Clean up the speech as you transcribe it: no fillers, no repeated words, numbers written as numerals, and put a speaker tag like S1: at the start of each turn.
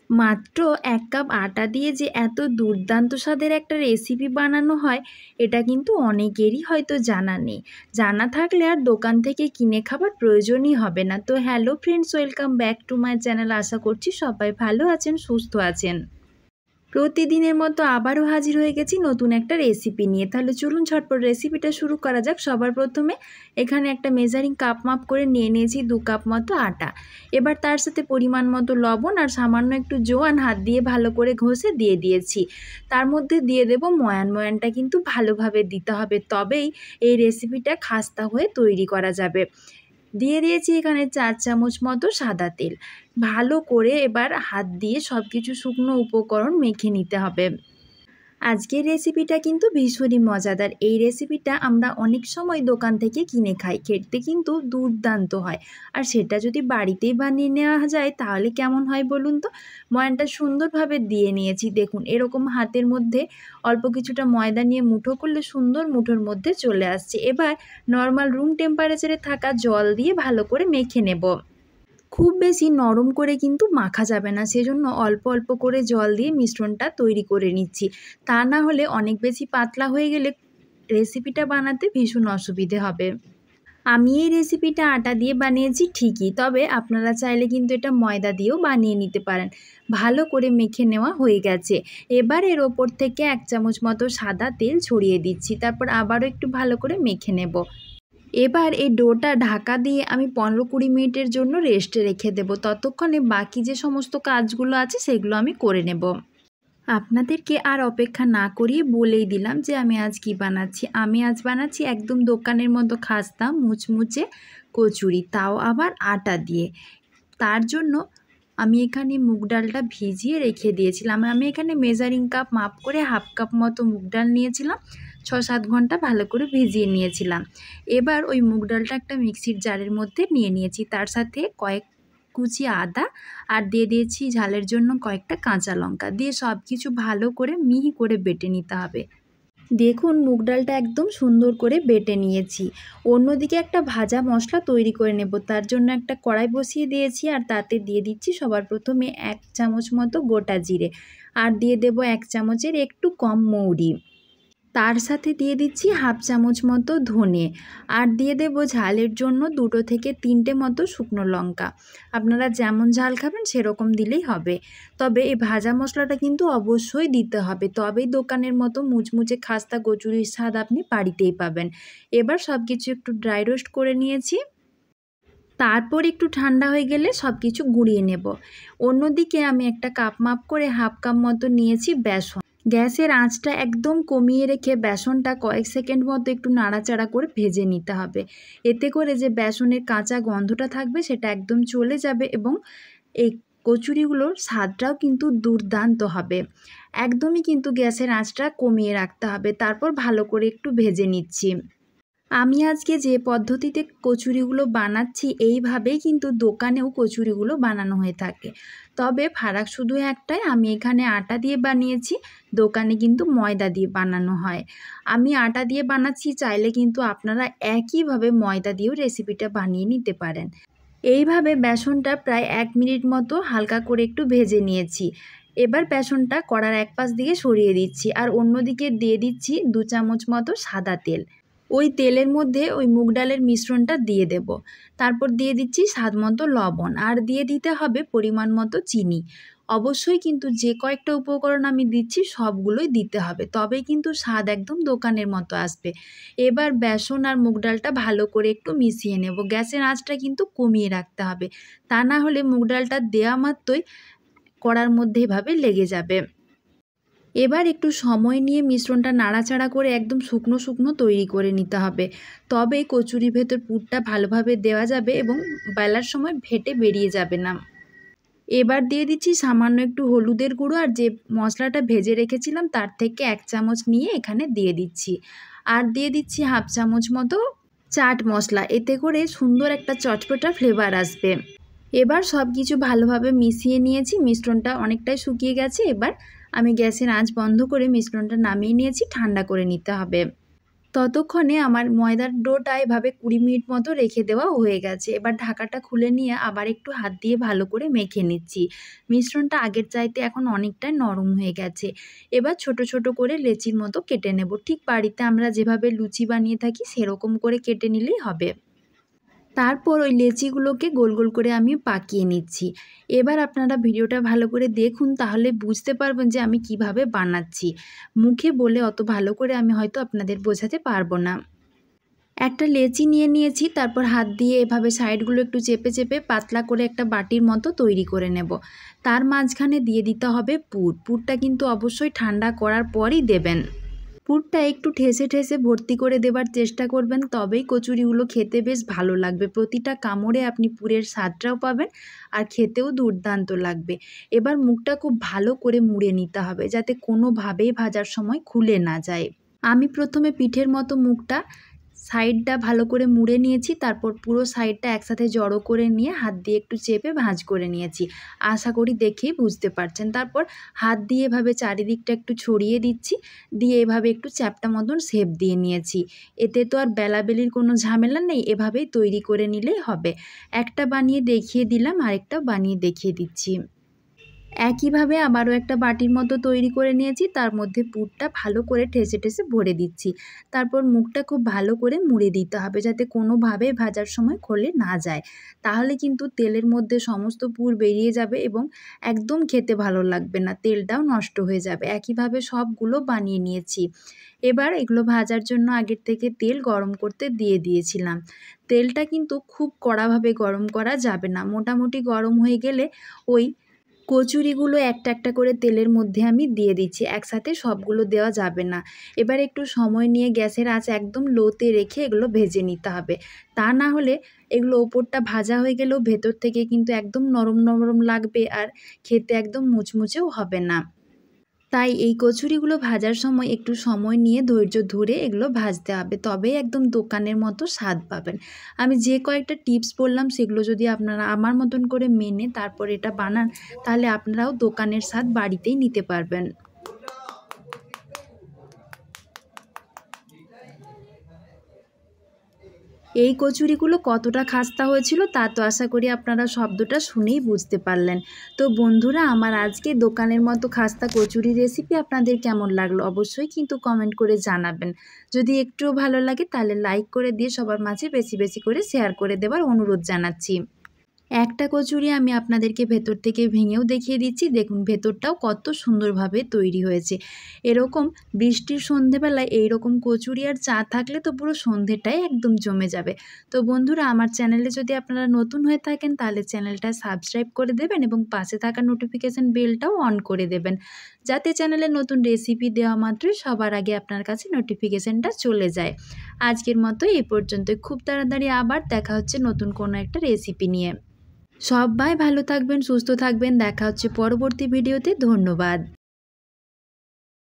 S1: মাত্র 1 কাপ আটা দিয়ে যে এত দুর্দান্ত স্বাদের একটা রেসিপি বানানো হয়, এটা কিন্তু অনেকেরই হয়তো জানা নেই। জানা থাকলে আর দোকান থেকে কিনে খাবার প্রয়োজনই হবে না। তো hello friends, welcome back to my channel. আশা করছি সবাই ভালো আছেন, সুস্থ আছেন। প্রতিদিনের মতো আবারও হাজির হয়ে গেছি নতুন একটা রেসিপি নিয়ে। তাহলে চলুন ঝটপট রেসিপিটা শুরু করা যাক। সবার প্রথমে এখানে একটা মেজারিং কাপ মাপ করে নিয়ে নিয়েছি 2 কাপ মতো আটা। এবার তার সাথে পরিমাণ মতো লবণ আর সামান্য একটু জোয়ান হাত দিয়ে ভালো করে ঘষে দিয়ে দিয়েছি। তার মধ্যে দিয়ে দেব ময়ান। ময়ানটা কিন্তু ভালোভাবে দিতে হবে, তবেই এই রেসিপিটা খাস্তা হয়ে তৈরি করা যাবে। দিয়ে দিয়েছি এখানে 4 চামচ মতো সাদা তেল। ভালো করে এবার হাত দিয়ে সব কিছু শুকনো উপকরণ মেখে নিতে হবে। আজকের রেসিপিটা কিন্তু ভীষণই মজাদার। এই রেসিপিটা আমরা অনেক সময় দোকান থেকে কিনে খাই, খেতে কিন্তু দুর্দান্ত হয়। আর সেটা যদি বাড়িতেই বানিয়ে নেওয়া যায় তাহলে কেমন হয় বলুন তো। ময়ানটা সুন্দরভাবে দিয়ে নিয়েছি। দেখুন, এরকম হাতের মধ্যে অল্প কিছুটা ময়দা নিয়ে মুঠো করলে সুন্দর মুঠোর মধ্যে চলে আসছে। এবার নর্মাল রুম টেম্পারেচারে থাকা জল দিয়ে ভালো করে মেখে নেব। খুব বেশি নরম করে কিন্তু মাখা যাবে না, সেজন্য অল্প অল্প করে জল দিয়ে মিশ্রণটা তৈরি করে নিচ্ছি। তা না হলে অনেক বেশি পাতলা হয়ে গেলে রেসিপিটা বানাতে ভীষণ অসুবিধে হবে। আমি এই রেসিপিটা আটা দিয়ে বানিয়েছি ঠিকই, তবে আপনারা চাইলে কিন্তু এটা ময়দা দিয়েও বানিয়ে নিতে পারেন। ভালো করে মেখে নেওয়া হয়ে গেছে। এবার এর ওপর থেকে 1 চামচ মতো সাদা তেল ছড়িয়ে দিচ্ছি। তারপর আবারও একটু ভালো করে মেখে নেব। এবার এই ডোটা ঢাকা দিয়ে আমি 15-20 মিনিটের জন্য রেস্টে রেখে দেব। ততক্ষণে বাকি যে সমস্ত কাজগুলো আছে সেগুলো আমি করে নেব। আপনাদেরকে আর অপেক্ষা না করিয়ে বলেই দিলাম যে আমি আজ কি বানাচ্ছি। আমি আজ বানাচ্ছি একদম দোকানের মতো খাস্তা মুচমুচে কচুরি, তাও আবার আটা দিয়ে। তার জন্য আমি এখানে মুগ ডালটা ভিজিয়ে রেখে দিয়েছিলাম। আমি এখানে মেজারিং কাপ মাপ করে 1/2 কাপ মতো মুগ ডাল নিয়েছিলাম। 6-7 ঘন্টা ভালো করে ভিজিয়ে নিয়েছিলাম। এবার ওই মুগ ডালটা একটা মিক্সির জারের মধ্যে নিয়ে নিয়েছি। তার সাথে কয়েক কুচি আদা আর দিয়ে দিয়েছি ঝালের জন্য কয়েকটা কাঁচা লঙ্কা দিয়ে সব কিছু ভালো করে মিহি করে বেটে নিতে হবে। দেখুন, মুগ ডালটা একদম সুন্দর করে বেটে নিয়েছি। অন্যদিকে একটা ভাজা মশলা তৈরি করে নেব। তার জন্য একটা কড়াই বসিয়ে দিয়েছি আর তাতে দিয়ে দিচ্ছি সবার প্রথমে 1 চামচ মতো গোটা জিরে, আর দিয়ে দেব 1 চামচের একটু কম মৌরি। তার সাথে দিয়ে দিচ্ছি 1/2 চামচ মতো ধনে, আর দিয়ে দেব ঝালের জন্য 2 থেকে 3টে মতো শুকনো লঙ্কা। আপনারা যেমন ঝাল খাবেন সেরকম দিলেই হবে। তবে এই ভাজা মশলাটা কিন্তু অবশ্যই দিতে হবে, তবেই দোকানের মতো মুচমুচে খাস্তা কচুরির স্বাদ আপনি বাড়িতেই পাবেন। এবার সব কিছু একটু ড্রাই রোস্ট করে নিয়েছি। তারপর একটু ঠান্ডা হয়ে গেলে সব কিছু গুঁড়িয়ে নেব। অন্যদিকে আমি একটা কাপ মাপ করে 1/2 কাপ মতো নিয়েছি বেসন। গ্যাসের আঁচটা একদম কমিয়ে রেখে বেসনটা কয়েক সেকেন্ড মতো একটু নাড়াচাড়া করে ভেজে নিতে হবে। এতে করে যে বেসনের কাঁচা গন্ধটা থাকবে সেটা একদম চলে যাবে এবং এই কচুরিগুলোর স্বাদটাও কিন্তু দুর্দান্ত হবে। একদমই কিন্তু গ্যাসের আঁচটা কমিয়ে রাখতে হবে। তারপর ভালো করে একটু ভেজে নিচ্ছি। আমি আজকে যে পদ্ধতিতে কচুরিগুলো বানাচ্ছি এইভাবেই কিন্তু দোকানেও কচুরিগুলো বানানো হয়ে থাকে। তবে ফারাক শুধু একটাই, আমি এখানে আটা দিয়ে বানিয়েছি, দোকানে কিন্তু ময়দা দিয়ে বানানো হয়। আমি আটা দিয়ে বানাচ্ছি, চাইলে কিন্তু আপনারা একইভাবে ময়দা দিয়েও রেসিপিটা বানিয়ে নিতে পারেন। এইভাবে বেসনটা প্রায় 1 মিনিট মতো হালকা করে একটু ভেজে নিয়েছি। এবার বেসনটা কড়ার এক পাশ দিকে সরিয়ে দিচ্ছি আর অন্যদিকে দিয়ে দিচ্ছি 2 চামচ মতো সাদা তেল। ওই তেলের মধ্যে ওই মুগ ডালের মিশ্রণটা দিয়ে দেব। তারপর দিয়ে দিচ্ছি স্বাদ মতো লবণ আর দিয়ে দিতে হবে পরিমাণ মতো চিনি। অবশ্যই কিন্তু যে কয়েকটা উপকরণ আমি দিচ্ছি সবগুলোই দিতে হবে, তবেই কিন্তু স্বাদ একদম দোকানের মতো আসবে। এবার বেসন আর মুগ ডালটা ভালো করে একটু মিশিয়ে নেব। গ্যাসের আঁচটা কিন্তু কমিয়ে রাখতে হবে, তা না হলে মুগ ডালটা দেওয়া মাত্রই কড়ার মধ্যে এভাবে লেগে যাবে। এবার একটু সময় নিয়ে মিশ্রণটা নাড়াচাড়া করে একদম শুকনো শুকনো তৈরি করে নিতে হবে, তবে কচুরির ভেতর পুরটা ভালোভাবে দেওয়া যাবে এবং বেলার সময় ফেটে বেরিয়ে যাবে না। এবার দিয়ে দিচ্ছি সামান্য একটু হলুদের গুঁড়ো, আর যে মশলাটা ভেজে রেখেছিলাম তার থেকে 1 চামচ নিয়ে এখানে দিয়ে দিচ্ছি। আর দিয়ে দিচ্ছি 1/2 চামচ মতো চাট মশলা, এতে করে সুন্দর একটা চটপটা ফ্লেভার আসবে। এবার সব কিছু ভালোভাবে মিশিয়ে নিয়েছি। মিশ্রণটা অনেকটাই শুকিয়ে গেছে। এবার আমি গ্যাসের আঁচ বন্ধ করে মিশ্রণটা নামিয়ে নিয়েছি, ঠান্ডা করে নিতে হবে। ততক্ষণে আমার ময়দার ডোটা এভাবে 20 মিনিট মতো রেখে দেওয়া হয়ে গেছে। এবার ঢাকাটা খুলে নিয়ে আবার একটু হাত দিয়ে ভালো করে মেখে নিচ্ছি। মিশ্রণটা আগের চাইতে এখন অনেকটাই নরম হয়ে গেছে। এবার ছোট ছোট করে লেচির মতো কেটে নেব। ঠিক বাড়িতে আমরা যেভাবে লুচি বানিয়ে থাকি সেরকম করে কেটে নিলেই হবে। তারপর ওই লেচিগুলোকে গোল গোল করে আমি পাকিয়ে নিচ্ছি। এবার আপনারা ভিডিওটা ভালো করে দেখুন, তাহলে বুঝতে পারবেন যে আমি কিভাবে বানাচ্ছি। মুখে বলে অত ভালো করে আমি হয়তো আপনাদের বোঝাতে পারবো না। একটা লেচি নিয়ে নিয়েছি, তারপর হাত দিয়ে এভাবে সাইডগুলো একটু চেপে চেপে পাতলা করে একটা বাটির মতো তৈরি করে নেব। তার মাঝখানে দিয়ে দিতে হবে পুর। পুরটা কিন্তু অবশ্যই ঠান্ডা করার পরই দেবেন। পুরটা একটু ঠেসে ঠেসে ভর্তি করে দেবার চেষ্টা করবেন, তবেই কচুরিগুলো খেতে বেশ ভালো লাগবে। প্রতিটা কামড়ে আপনি পুরের স্বাদটাও পাবেন আর খেতেও দুর্দান্ত লাগবে। এবার মুখটা খুব ভালো করে মুড়ে নিতে হবে, যাতে কোনোভাবেই ভাজার সময় খুলে না যায়। আমি প্রথমে পিঠের মতো মুখটা সাইডটা ভালো করে মুড়ে নিয়েছি, তারপর পুরো সাইডটা একসাথে জড়ো করে নিয়ে হাত দিয়ে একটু চেপে ভাঁজ করে নিয়েছি। আশা করি দেখেই বুঝতে পারছেন। তারপর হাত দিয়ে এভাবে চারিদিকটা একটু ছড়িয়ে দিচ্ছি, দিয়ে এভাবে একটু চ্যাপ্টা মতন শেপ দিয়ে নিয়েছি। এতে তো আর বেলাবেলির কোনো ঝামেলা নেই, এভাবেই তৈরি করে নিলেই হবে। একটা বানিয়ে দেখিয়ে দিলাম, আরেকটা বানিয়ে দেখিয়ে দিচ্ছি। একইভাবে আবারও একটা বাটির মতো তৈরি করে নিয়েছি, তার মধ্যে পুরটা ভালো করে ঠেসে ঠেসে ভরে দিচ্ছি। তারপর মুখটা খুব ভালো করে মুড়ে দিতে হবে, যাতে কোনোভাবে ভাজার সময় খুলে না যায়। তাহলে কিন্তু তেলের মধ্যে সমস্ত পুর বেরিয়ে যাবে এবং একদম খেতে ভালো লাগবে না, তেলটাও নষ্ট হয়ে যাবে। একইভাবে সবগুলো বানিয়ে নিয়েছি। এবার এগুলো ভাজার জন্য আগের থেকে তেল গরম করতে দিয়ে দিয়েছিলাম। তেলটা কিন্তু খুব কড়াভাবে গরম করা যাবে না, মোটামুটি গরম হয়ে গেলে ওই কচুরিগুলো একটা একটা করে তেলের মধ্যে আমি দিয়ে দিচ্ছি, একসাথে সবগুলো দেওয়া যাবে না। এবার একটু সময় নিয়ে গ্যাসের আঁচ একদম লোতে রেখে এগুলো ভেজে নিতে হবে। তা না হলে এগুলো ওপরটা ভাজা হয়ে গেলেও ভেতর থেকে কিন্তু একদম নরম নরম লাগবে আর খেতে একদম মুচমুচেও হবে না। তাই এই কচুরিগুলো ভাজার সময় একটু সময় নিয়ে ধৈর্য ধরে এগুলো ভাজতে হবে, তবেই একদম দোকানের মতো স্বাদ পাবেন। আমি যে কয়েকটা টিপস বললাম সেগুলো যদি আপনারা আমার মতন করে মেনে তারপর এটা বানান, তাহলে আপনারাও দোকানের স্বাদ বাড়িতেই নিতে পারবেন। এই কচুরিগুলো কতটা খাস্তা হয়েছিল তা তো আশা করি আপনারা শব্দটা শুনেই বুঝতে পারলেন। তো বন্ধুরা, আমার আজকে দোকানের মতো খাস্তা কচুরি রেসিপি আপনাদের কেমন লাগলো অবশ্যই কিন্তু কমেন্ট করে জানাবেন। যদি একটুও ভালো লাগে তাহলে লাইক করে দিয়ে সবার মাঝে বেশি বেশি করে শেয়ার করে দেওয়ার অনুরোধ জানাচ্ছি। একটা কচুরি আমি আপনাদেরকে ভেতর থেকে ভেঙেও দেখিয়ে দিচ্ছি, দেখুন ভেতরটাও কত সুন্দরভাবে তৈরি হয়েছে। এরকম বৃষ্টির সন্ধেবেলায় এইরকম কচুরি আর চা থাকলে তো পুরো সন্ধেটাই একদম জমে যাবে। তো বন্ধুরা, আমার চ্যানেলে যদি আপনারা নতুন হয়ে থাকেন তাহলে চ্যানেলটা সাবস্ক্রাইব করে দেবেন এবং পাশে থাকা নোটিফিকেশান বেলটাও অন করে দেবেন, যাতে চ্যানেলে নতুন রেসিপি দেওয়া মাত্রই সবার আগে আপনার কাছে নোটিফিকেশানটা চলে যায়। আজকের মতো এই পর্যন্তই। খুব তাড়াতাড়ি আবার দেখা হচ্ছে নতুন কোনো একটা রেসিপি নিয়ে। সবাই ভালো থাকবেন, সুস্থ থাকবেন। দেখা হচ্ছে পরবর্তী ভিডিওতে। ধন্যবাদ।